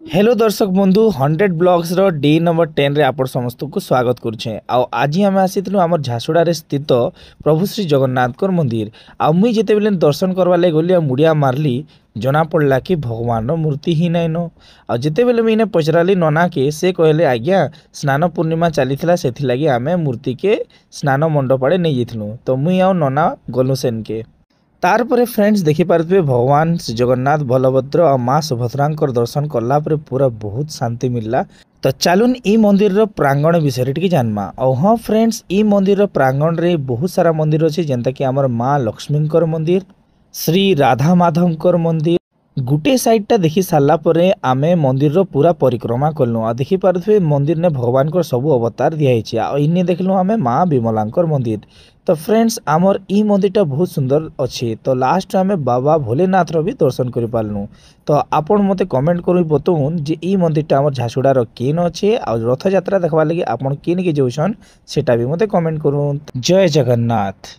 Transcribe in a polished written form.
Hello दर्शक बंधु 100 blogs रो day number 10 रे आप समस्त को स्वागत करुछे। आज आम आसीलु आम झारसुड़ा स्थित प्रभु श्री जगन्नाथ मंदिर। मुई जिते बेले दर्शन करवा लगे गली मुड़िया मारली जना पड़ला कि भगवान मूर्ति ही नाइन। जिते बेले मुझे पचराली नना के से कहले आज्ञा स्नान पूर्णिमा चली से लगी आम मूर्ति के स्नान मंडप आड़े नहीं जाइलु। तो मुई आउ नना गलु सेन के तारपर फ्रेंड्स देखिपे भगवान श्री जगन्नाथ बलभद्र और माँ सुभद्रा दर्शन कलापर पूरा बहुत शांति मिलला। तो चलुन ई मंदिर प्रांगण विषय टी जानमा। और हाँ फ्रेंड्स ई मंदिर प्रांगण रे बहुत सारा मंदिर अच्छे जेनता कि आमर माँ लक्ष्मी मंदिर, श्री राधा माधव मंदिर। गुटे साइडटा देखी सारा पर आमे मंदिर रो पूरा परिक्रमा कलु। आ देखि पारुथे मंदिर ने भगवान को सब अवतार दिखाई। इन्हें देखलु आमे माँ विमलांकर मंदिर। तो फ्रेंड्स आमर ई मंदिरटा बहुत सुंदर अच्छे। तो लास्ट आमे बाबा भोलेनाथ रो भी दर्शन कर पारनु। तो आपण मते कमेंट करी बताउन जे ई मंदिरटा आमर झारसुड़ार केन अच्छे आ रथ यात्रा देखवा लगी आपण केन के जोसन सेटा भी मते कमेंट करूँ। जय जगन्नाथ।